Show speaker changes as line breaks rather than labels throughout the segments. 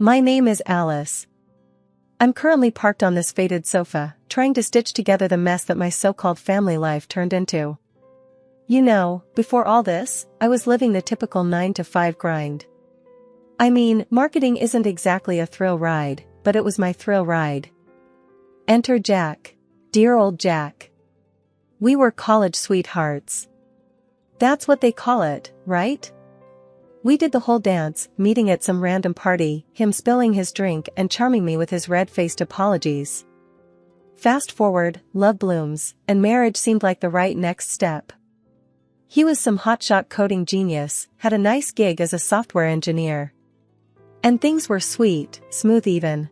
My name is Alice. I'm currently parked on this faded sofa, trying to stitch together the mess that my so-called family life turned into. You know, before all this, I was living the typical 9-to-5 grind. I mean, marketing isn't exactly a thrill ride, but it was my thrill ride. Enter Jack. Dear old Jack. We were college sweethearts. That's what they call it, right? We did the whole dance, meeting at some random party, him spilling his drink and charming me with his red-faced apologies. Fast forward, love blooms, and marriage seemed like the right next step. He was some hotshot coding genius, had a nice gig as a software engineer. And things were sweet, smooth even.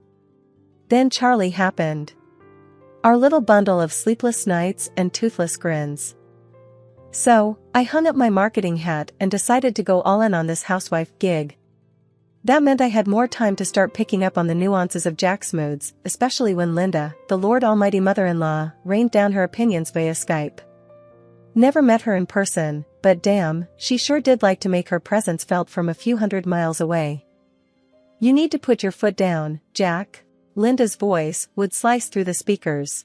Then Charlie happened. Our little bundle of sleepless nights and toothless grins. So, I hung up my marketing hat and decided to go all in on this housewife gig. That meant I had more time to start picking up on the nuances of Jack's moods, especially when Linda, the Lord Almighty mother-in-law, rained down her opinions via Skype. Never met her in person, but damn, she sure did like to make her presence felt from a few hundred miles away. You need to put your foot down, Jack. Linda's voice would slice through the speakers.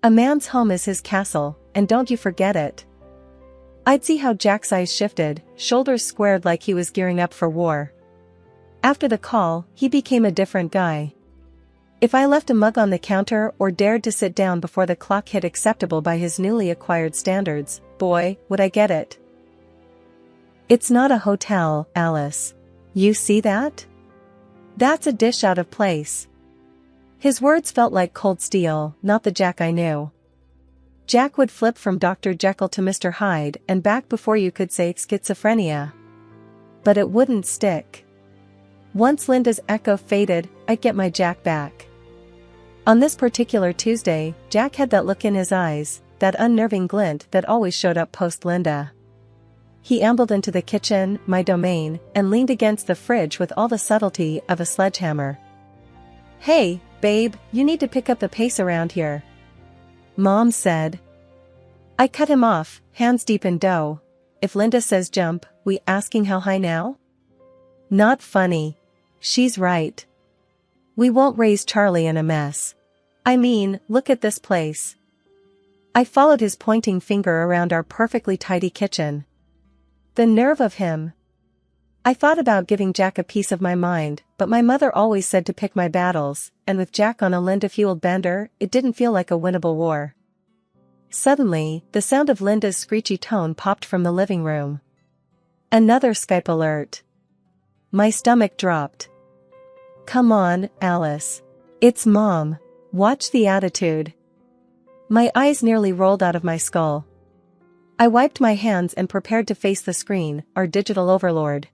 A man's home is his castle, and don't you forget it. I'd see how Jack's eyes shifted, shoulders squared like he was gearing up for war. After the call, he became a different guy. If I left a mug on the counter or dared to sit down before the clock hit acceptable by his newly acquired standards, boy, would I get it. It's not a hotel, Alice. You see that? That's a dish out of place. His words felt like cold steel, not the Jack I knew. Jack would flip from Dr. Jekyll to Mr. Hyde and back before you could say schizophrenia. But it wouldn't stick. Once Linda's echo faded, I'd get my Jack back. On this particular Tuesday, Jack had that look in his eyes, that unnerving glint that always showed up post-Linda. He ambled into the kitchen, my domain, and leaned against the fridge with all the subtlety of a sledgehammer. Hey, babe, you need to pick up the pace around here. Mom said. I cut him off, hands deep in dough. If Linda says jump, we asking how high now? Not funny. She's right. We won't raise Charlie in a mess. I mean, look at this place. I followed his pointing finger around our perfectly tidy kitchen. The nerve of him. I thought about giving Jack a piece of my mind, but my mother always said to pick my battles, and with Jack on a Linda-fueled bender, it didn't feel like a winnable war. Suddenly, the sound of Linda's screechy tone popped from the living room. Another Skype alert. My stomach dropped. Come on, Alice. It's Mom. Watch the attitude. My eyes nearly rolled out of my skull. I wiped my hands and prepared to face the screen, our digital overlord.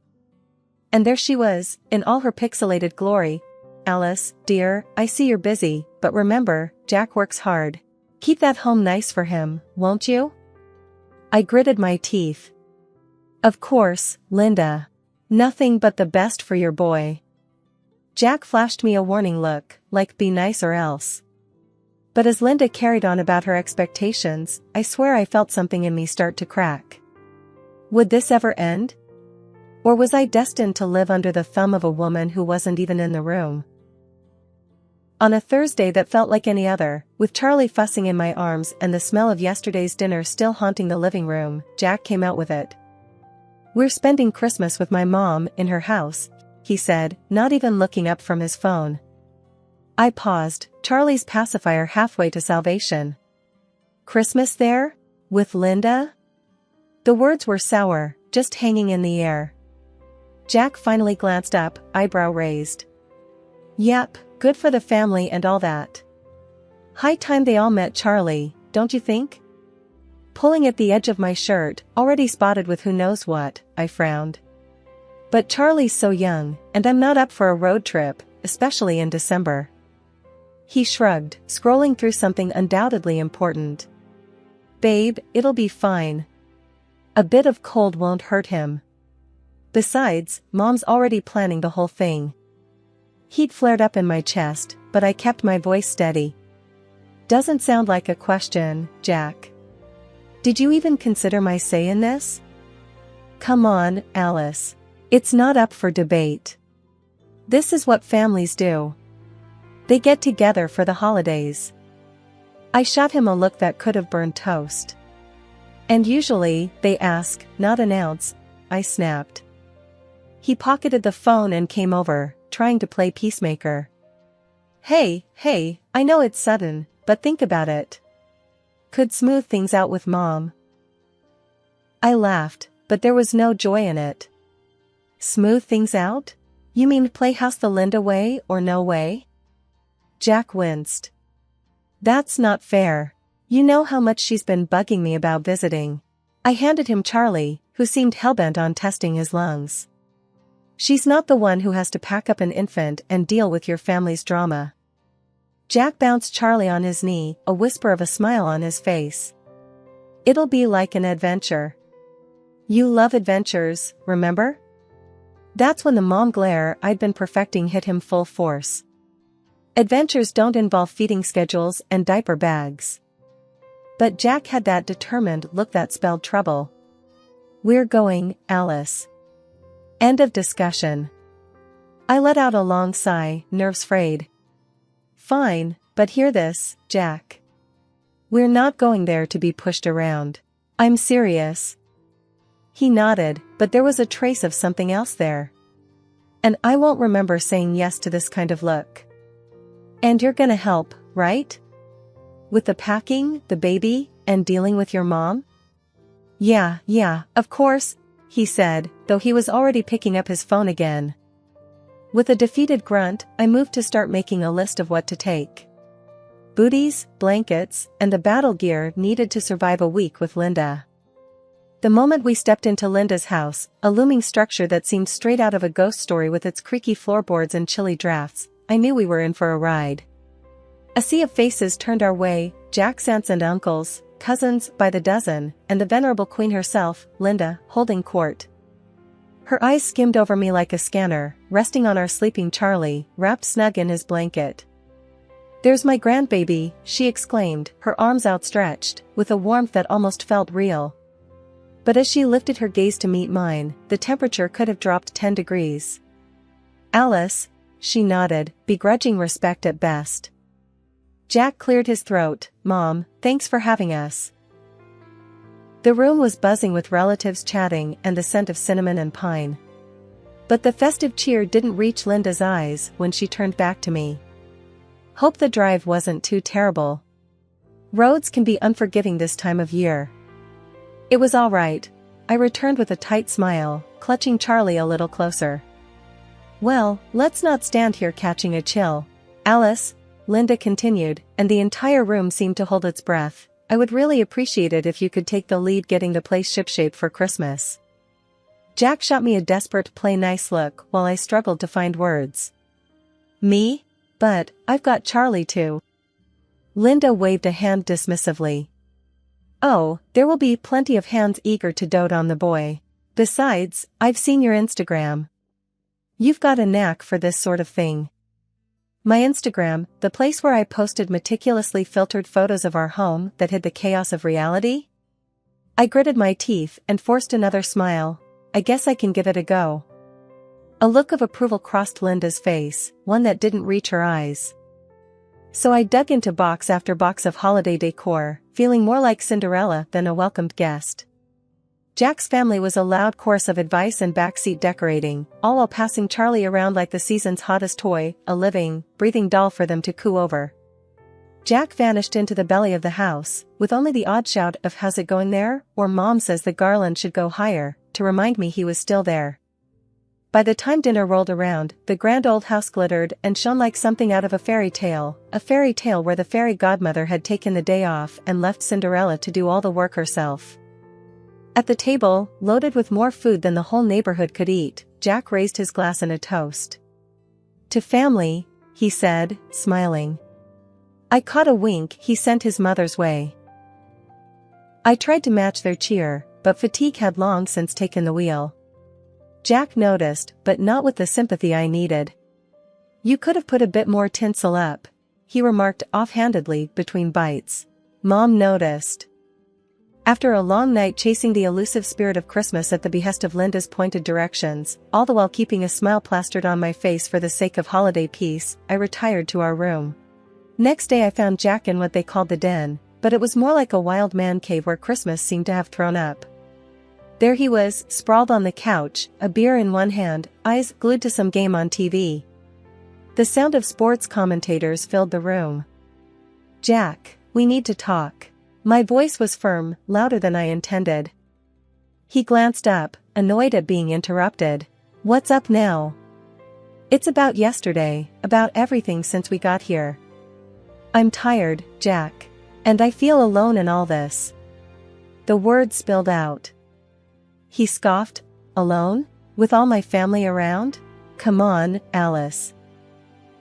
And there she was, in all her pixelated glory. Alice, dear, I see you're busy, but remember, Jack works hard. Keep that home nice for him, won't you? I gritted my teeth. Of course, Linda. Nothing but the best for your boy. Jack flashed me a warning look, like be nice or else. But as Linda carried on about her expectations, I swear I felt something in me start to crack. Would this ever end? Or was I destined to live under the thumb of a woman who wasn't even in the room? On a Thursday that felt like any other, with Charlie fussing in my arms and the smell of yesterday's dinner still haunting the living room, Jack came out with it. We're spending Christmas with my mom in her house, he said, not even looking up from his phone. I paused, Charlie's pacifier halfway to salvation. Christmas there? With Linda? The words were sour, just hanging in the air. Jack finally glanced up, eyebrow raised. Yep, good for the family and all that. High time they all met Charlie, don't you think? Pulling at the edge of my shirt, already spotted with who knows what, I frowned. But Charlie's so young, and I'm not up for a road trip, especially in December. He shrugged, scrolling through something undoubtedly important. Babe, it'll be fine. A bit of cold won't hurt him. Besides, Mom's already planning the whole thing. Heat flared up in my chest, but I kept my voice steady. Doesn't sound like a question, Jack. Did you even consider my say in this? Come on, Alice. It's not up for debate. This is what families do. They get together for the holidays. I shot him a look that could have burned toast. And usually, they ask, not announce, I snapped. He pocketed the phone and came over, trying to play peacemaker. Hey, I know it's sudden, but think about it. Could smooth things out with Mom. I laughed, but there was no joy in it. Smooth things out? You mean playhouse the Linda way or no way? Jack winced. That's not fair. You know how much she's been bugging me about visiting. I handed him Charlie, who seemed hellbent on testing his lungs. She's not the one who has to pack up an infant and deal with your family's drama. Jack bounced Charlie on his knee, a whisper of a smile on his face. It'll be like an adventure. You love adventures, remember? That's when the mom glare I'd been perfecting hit him full force. Adventures don't involve feeding schedules and diaper bags. But Jack had that determined look that spelled trouble. We're going, Alice. End of discussion. I let out a long sigh, nerves frayed. Fine, but hear this, Jack. We're not going there to be pushed around. I'm serious. He nodded, but there was a trace of something else there. And I won't remember saying yes to this kind of look. And you're gonna help, right? With the packing, the baby, and dealing with your mom? Yeah, of course, he said, though he was already picking up his phone again. With a defeated grunt, I moved to start making a list of what to take. Booties, blankets, and the battle gear needed to survive a week with Linda. The moment we stepped into Linda's house, a looming structure that seemed straight out of a ghost story with its creaky floorboards and chilly drafts, I knew we were in for a ride. A sea of faces turned our way, Jack's aunts and uncles, cousins by the dozen, and the venerable queen herself, Linda, holding court. Her eyes skimmed over me like a scanner, resting on our sleeping Charlie, wrapped snug in his blanket. There's my grandbaby, she exclaimed, her arms outstretched, with a warmth that almost felt real. But as she lifted her gaze to meet mine, the temperature could have dropped 10 degrees. Alice, she nodded, begrudging respect at best. Jack cleared his throat. Mom, thanks for having us. The room was buzzing with relatives chatting and the scent of cinnamon and pine. But the festive cheer didn't reach Linda's eyes when she turned back to me. Hope the drive wasn't too terrible. Roads can be unforgiving this time of year. It was all right, I returned with a tight smile, clutching Charlie a little closer. Well, let's not stand here catching a chill. Alice, Linda continued, and the entire room seemed to hold its breath. I would really appreciate it if you could take the lead getting the place shipshape for Christmas. Jack shot me a desperate play nice look while I struggled to find words. Me? But, I've got Charlie too. Linda waved a hand dismissively. Oh, there will be plenty of hands eager to dote on the boy. Besides, I've seen your Instagram. You've got a knack for this sort of thing. My Instagram, the place where I posted meticulously filtered photos of our home that hid the chaos of reality? I gritted my teeth and forced another smile. I guess I can give it a go. A look of approval crossed Linda's face, one that didn't reach her eyes. So I dug into box after box of holiday decor, feeling more like Cinderella than a welcomed guest. Jack's family was a loud chorus of advice and backseat decorating, all while passing Charlie around like the season's hottest toy, a living, breathing doll for them to coo over. Jack vanished into the belly of the house, with only the odd shout of "How's it going there?" or "Mom says the garland should go higher," to remind me he was still there. By the time dinner rolled around, the grand old house glittered and shone like something out of a fairy tale where the fairy godmother had taken the day off and left Cinderella to do all the work herself. At the table, loaded with more food than the whole neighborhood could eat, Jack raised his glass in a toast. To family, he said, smiling. I caught a wink he sent his mother's way. I tried to match their cheer, but fatigue had long since taken the wheel. Jack noticed, but not with the sympathy I needed. You could have put a bit more tinsel up, he remarked offhandedly between bites. Mom noticed. After a long night chasing the elusive spirit of Christmas at the behest of Linda's pointed directions, all the while keeping a smile plastered on my face for the sake of holiday peace, I retired to our room. Next day I found Jack in what they called the den, but it was more like a wild man cave where Christmas seemed to have thrown up. There he was, sprawled on the couch, a beer in one hand, eyes glued to some game on TV. The sound of sports commentators filled the room. "Jack, we need to talk." My voice was firm, louder than I intended. He glanced up, annoyed at being interrupted. "What's up now?" "It's about yesterday, about everything since we got here." "I'm tired, Jack. And I feel alone in all this." The words spilled out. He scoffed. "Alone? With all my family around? Come on, Alice.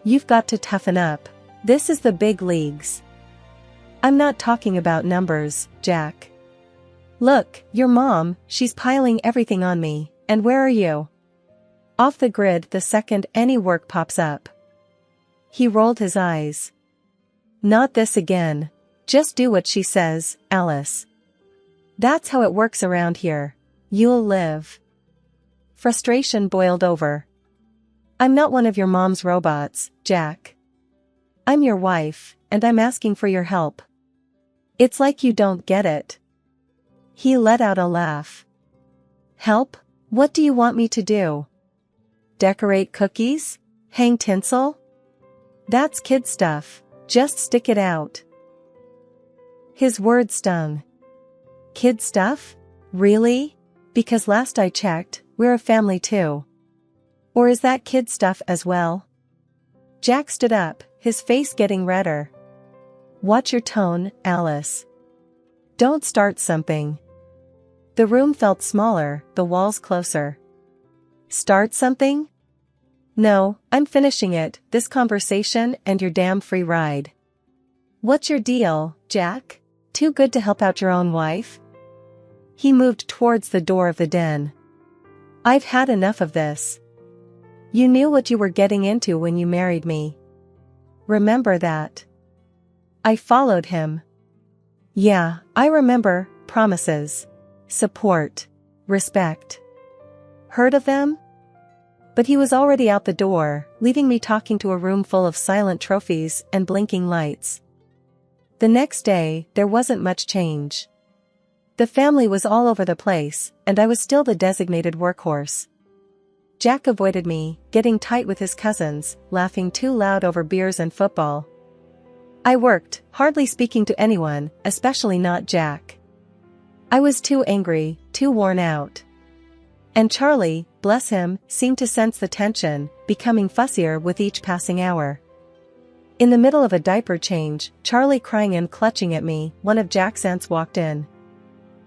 You've got to toughen up. This is the big leagues." "I'm not talking about numbers, Jack. Look, your mom, she's piling everything on me, and where are you? Off the grid the second any work pops up." He rolled his eyes. "Not this again. Just do what she says, Alice. That's how it works around here. You'll live." Frustration boiled over. "I'm not one of your mom's robots, Jack. I'm your wife, and I'm asking for your help. It's like you don't get it." He let out a laugh. "Help? What do you want me to do? Decorate cookies? Hang tinsel? That's kid stuff. Just stick it out." His words stung. "Kid stuff? Really? Because last I checked, we're a family too. Or is that kid stuff as well?" Jack stood up, his face getting redder. "Watch your tone, Alice. Don't start something." The room felt smaller, the walls closer. "Start something? No, I'm finishing it, this conversation and your damn free ride." "What's your deal, Jack? Too good to help out your own wife?" He moved towards the door of the den. "I've had enough of this. You knew what you were getting into when you married me. Remember that?" I followed him. "Yeah, I remember. Promises. Support. Respect. Heard of them?" But he was already out the door, leaving me talking to a room full of silent trophies and blinking lights. The next day, there wasn't much change. The family was all over the place, and I was still the designated workhorse. Jack avoided me, getting tight with his cousins, laughing too loud over beers and football. I worked, hardly speaking to anyone, especially not Jack. I was too angry, too worn out. And Charlie, bless him, seemed to sense the tension, becoming fussier with each passing hour. In the middle of a diaper change, Charlie crying and clutching at me, one of Jack's aunts walked in.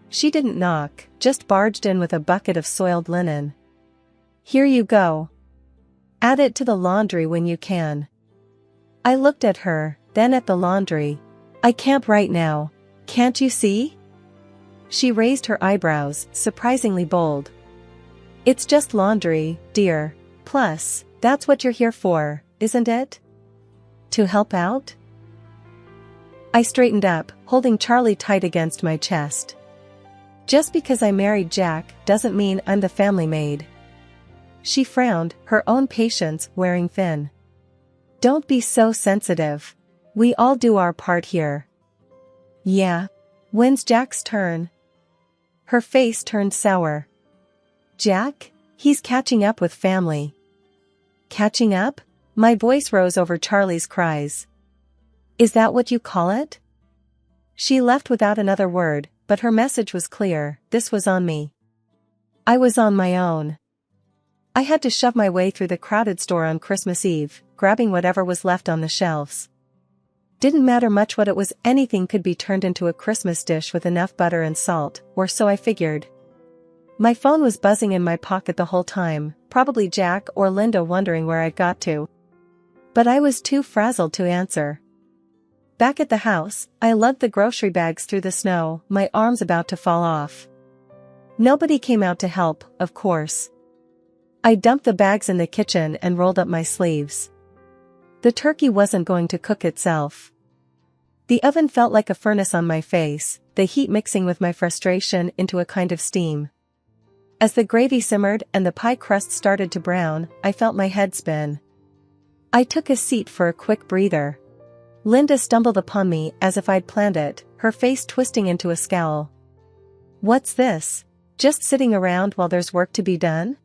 She didn't knock, just barged in with a bucket of soiled linen. "Here you go. Add it to the laundry when you can." I looked at her, then at the laundry. "I can't right now. Can't you see?" She raised her eyebrows, surprisingly bold. "It's just laundry, dear. Plus, that's what you're here for, isn't it? To help out?" I straightened up, holding Charlie tight against my chest. "Just because I married Jack doesn't mean I'm the family maid." She frowned, her own patience wearing thin. "Don't be so sensitive. We all do our part here." "Yeah? When's Jack's turn?" Her face turned sour. "Jack? He's catching up with family." "Catching up?" My voice rose over Charlie's cries. "Is that what you call it?" She left without another word, but her message was clear, this was on me. I was on my own. I had to shove my way through the crowded store on Christmas Eve, grabbing whatever was left on the shelves. Didn't matter much what it was, anything could be turned into a Christmas dish with enough butter and salt, or so I figured. My phone was buzzing in my pocket the whole time, probably Jack or Linda wondering where I'd got to. But I was too frazzled to answer. Back at the house, I lugged the grocery bags through the snow, my arms about to fall off. Nobody came out to help, of course. I dumped the bags in the kitchen and rolled up my sleeves. The turkey wasn't going to cook itself. The oven felt like a furnace on my face, the heat mixing with my frustration into a kind of steam. As the gravy simmered and the pie crust started to brown, I felt my head spin. I took a seat for a quick breather. Linda stumbled upon me as if I'd planned it, her face twisting into a scowl. "What's this? Just sitting around while there's work to be done?"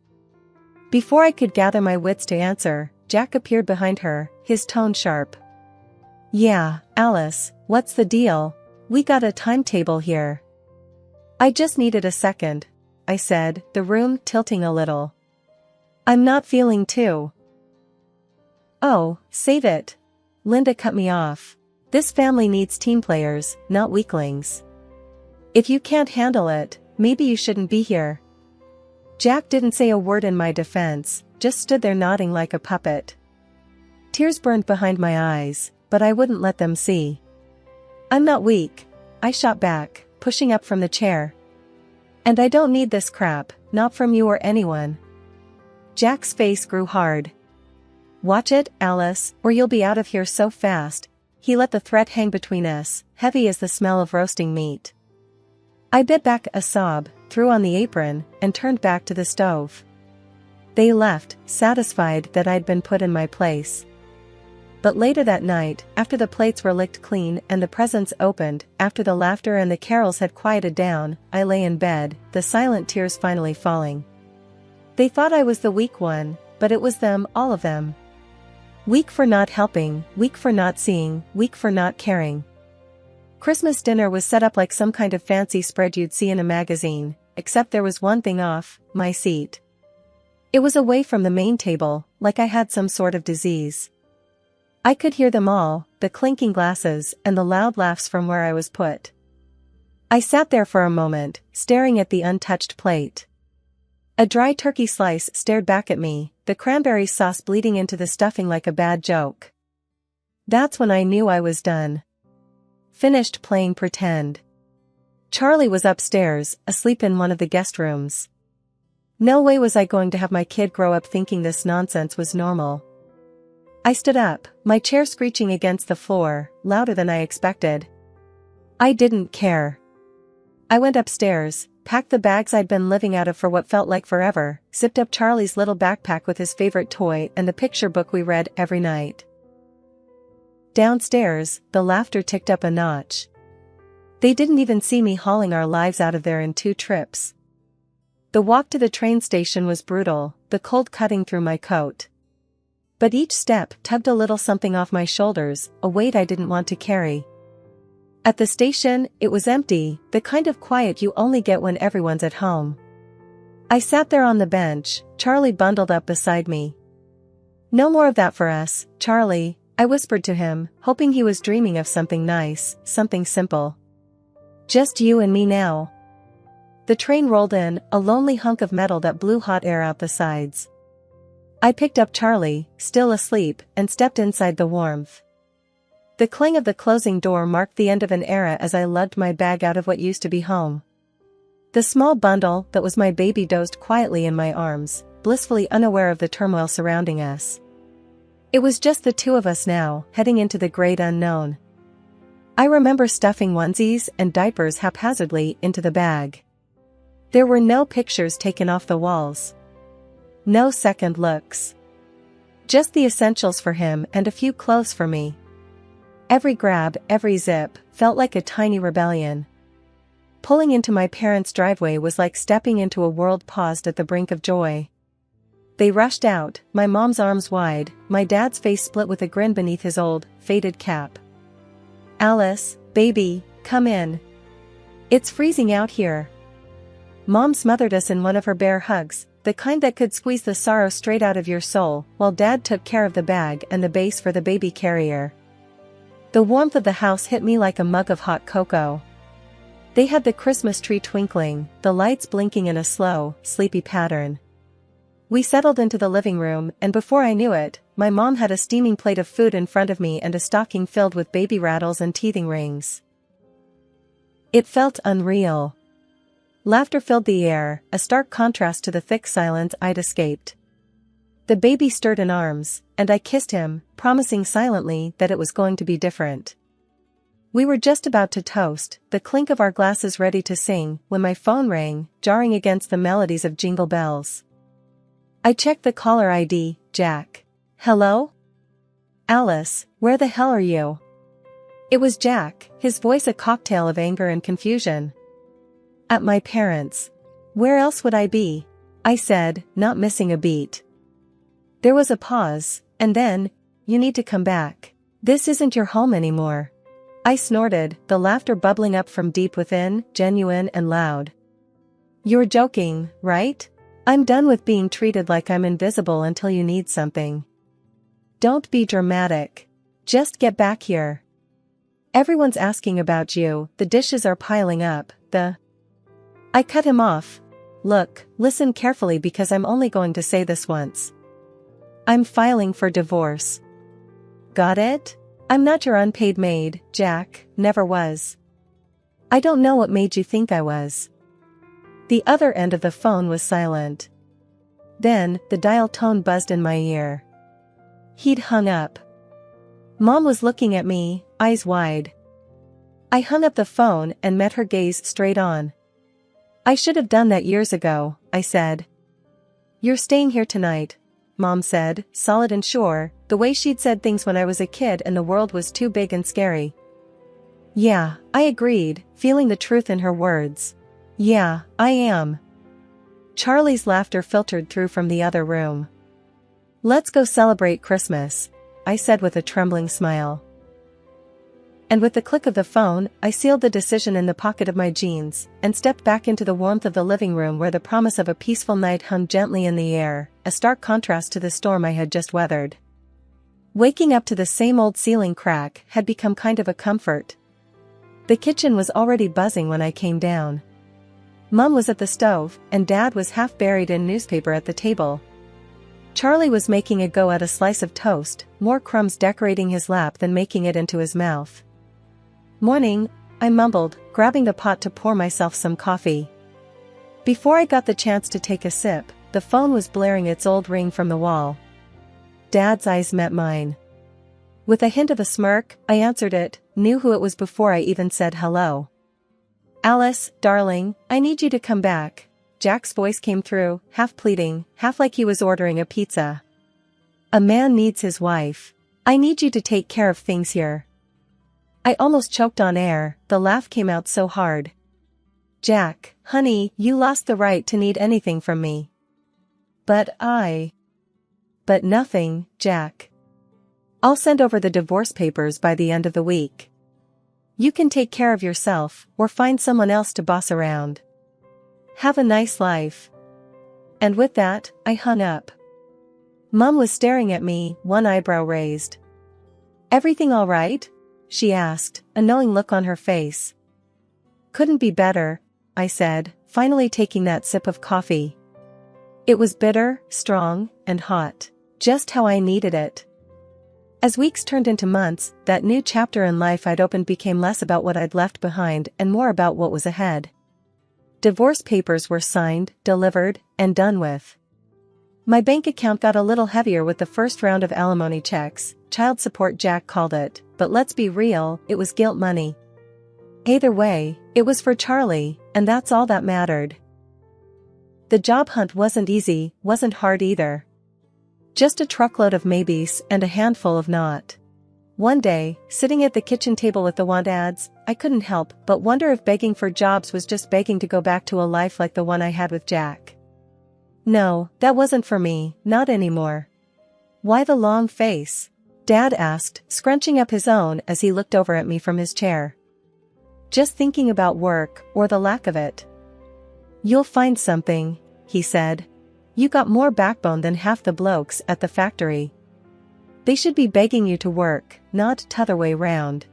Before I could gather my wits to answer, Jack appeared behind her, his tone sharp. "Yeah, Alice, what's the deal? We got a timetable here." "I just needed a second," I said, the room tilting a little. "I'm not feeling too." "Oh, save it." Linda cut me off. "This family needs team players, not weaklings. If you can't handle it, maybe you shouldn't be here." Jack didn't say a word in my defense, just stood there nodding like a puppet. Tears burned behind my eyes, but I wouldn't let them see. "I'm not weak," I shot back, pushing up from the chair. "And I don't need this crap, not from you or anyone." Jack's face grew hard. "Watch it, Alice, or you'll be out of here so fast." He let the threat hang between us, heavy as the smell of roasting meat. I bit back a sob, threw on the apron, and turned back to the stove. They left, satisfied that I'd been put in my place. But later that night, after the plates were licked clean and the presents opened, after the laughter and the carols had quieted down, I lay in bed, the silent tears finally falling. They thought I was the weak one, but it was them, all of them. Weak for not helping, weak for not seeing, weak for not caring. Christmas dinner was set up like some kind of fancy spread you'd see in a magazine, except there was one thing off: my seat. It was away from the main table, like I had some sort of disease. I could hear them all, the clinking glasses and the loud laughs from where I was put. I sat there for a moment, staring at the untouched plate. A dry turkey slice stared back at me, the cranberry sauce bleeding into the stuffing like a bad joke. That's when I knew I was done. Finished playing pretend. Charlie was upstairs, asleep in one of the guest rooms. No way was I going to have my kid grow up thinking this nonsense was normal. I stood up, my chair screeching against the floor, louder than I expected. I didn't care. I went upstairs, packed the bags I'd been living out of for what felt like forever, zipped up Charlie's little backpack with his favorite toy and the picture book we read every night. Downstairs, the laughter ticked up a notch. They didn't even see me hauling our lives out of there in 2 trips. The walk to the train station was brutal, the cold cutting through my coat. But each step tugged a little something off my shoulders, a weight I didn't want to carry. At the station, it was empty, the kind of quiet you only get when everyone's at home. I sat there on the bench, Charlie bundled up beside me. "No more of that for us, Charlie," I whispered to him, hoping he was dreaming of something nice, something simple. "Just you and me now." The train rolled in, a lonely hunk of metal that blew hot air out the sides. I picked up Charlie, still asleep, and stepped inside the warmth. The clang of the closing door marked the end of an era as I lugged my bag out of what used to be home. The small bundle that was my baby dozed quietly in my arms, blissfully unaware of the turmoil surrounding us. It was just the 2 of us now, heading into the great unknown. I remember stuffing onesies and diapers haphazardly into the bag. There were no pictures taken off the walls. No second looks. Just the essentials for him and a few clothes for me. Every grab, every zip, felt like a tiny rebellion. Pulling into my parents' driveway was like stepping into a world paused at the brink of joy. They rushed out, my mom's arms wide, my dad's face split with a grin beneath his old, faded cap. "Alice, baby, come in. It's freezing out here." Mom smothered us in one of her bare hugs, the kind that could squeeze the sorrow straight out of your soul, while Dad took care of the bag and the base for the baby carrier. The warmth of the house hit me like a mug of hot cocoa. They had the Christmas tree twinkling, the lights blinking in a slow, sleepy pattern. We settled into the living room, and before I knew it, my mom had a steaming plate of food in front of me and a stocking filled with baby rattles and teething rings. It felt unreal. Laughter filled the air, a stark contrast to the thick silence I'd escaped. The baby stirred in arms, and I kissed him, promising silently that it was going to be different. We were just about to toast, the clink of our glasses ready to sing, when my phone rang, jarring against the melodies of Jingle Bells. I checked the caller ID, Jack. Hello? Alice, where the hell are you? It was Jack, his voice a cocktail of anger and confusion. At my parents'. Where else would I be? I said, not missing a beat. There was a pause, and then, you need to come back. This isn't your home anymore. I snorted, the laughter bubbling up from deep within, genuine and loud. You're joking, right? I'm done with being treated like I'm invisible until you need something. Don't be dramatic. Just get back here. Everyone's asking about you, the dishes are piling up, I cut him off. Look, listen carefully because I'm only going to say this once. I'm filing for divorce. Got it? I'm not your unpaid maid, Jack, never was. I don't know what made you think I was. The other end of the phone was silent. Then, the dial tone buzzed in my ear. He'd hung up. Mom was looking at me, eyes wide. I hung up the phone and met her gaze straight on. I should have done that years ago, I said. You're staying here tonight, Mom said, solid and sure, the way she'd said things when I was a kid and the world was too big and scary. Yeah, I agreed, feeling the truth in her words. Yeah, I am. Charlie's laughter filtered through from the other room. Let's go celebrate Christmas, I said with a trembling smile. And with the click of the phone, I sealed the decision in the pocket of my jeans, and stepped back into the warmth of the living room where the promise of a peaceful night hung gently in the air, a stark contrast to the storm I had just weathered. Waking up to the same old ceiling crack had become kind of a comfort. The kitchen was already buzzing when I came down. Mom was at the stove, and Dad was half buried in newspaper at the table. Charlie was making a go at a slice of toast, more crumbs decorating his lap than making it into his mouth. Morning, I mumbled, grabbing the pot to pour myself some coffee. Before I got the chance to take a sip, the phone was blaring its old ring from the wall. Dad's eyes met mine. With a hint of a smirk, I answered it, knew who it was before I even said hello. Alice, darling, I need you to come back. Jack's voice came through, half pleading, half like he was ordering a pizza. A man needs his wife. I need you to take care of things here. I almost choked on air, the laugh came out so hard. Jack, honey, you lost the right to need anything from me. But nothing, Jack. I'll send over the divorce papers by the end of the week. You can take care of yourself, or find someone else to boss around. Have a nice life. And with that, I hung up. Mom was staring at me, one eyebrow raised. Everything all right? She asked, a knowing look on her face. Couldn't be better, I said, finally taking that sip of coffee. It was bitter, strong, and hot, just how I needed it. As weeks turned into months, that new chapter in life I'd opened became less about what I'd left behind and more about what was ahead. Divorce papers were signed, delivered, and done with. My bank account got a little heavier with the first round of alimony checks, child support Jack called it, but let's be real, it was guilt money. Either way, it was for Charlie, and that's all that mattered. The job hunt wasn't easy, wasn't hard either. Just a truckload of maybes and a handful of not. One day, sitting at the kitchen table with the want ads, I couldn't help but wonder if begging for jobs was just begging to go back to a life like the one I had with Jack. No, that wasn't for me, not anymore. Why the long face? Dad asked, scrunching up his own as he looked over at me from his chair. Just thinking about work, or the lack of it. You'll find something, he said. You got more backbone than half the blokes at the factory. They should be begging you to work, not t'other way round.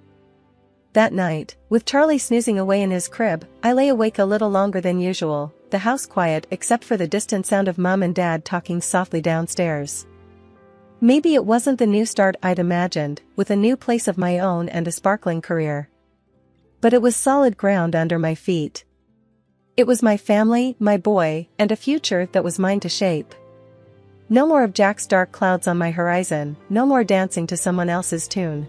That night, with Charlie snoozing away in his crib, I lay awake a little longer than usual, the house quiet except for the distant sound of Mom and Dad talking softly downstairs. Maybe it wasn't the new start I'd imagined, with a new place of my own and a sparkling career. But it was solid ground under my feet. It was my family, my boy, and a future that was mine to shape. No more of Jack's dark clouds on my horizon, no more dancing to someone else's tune.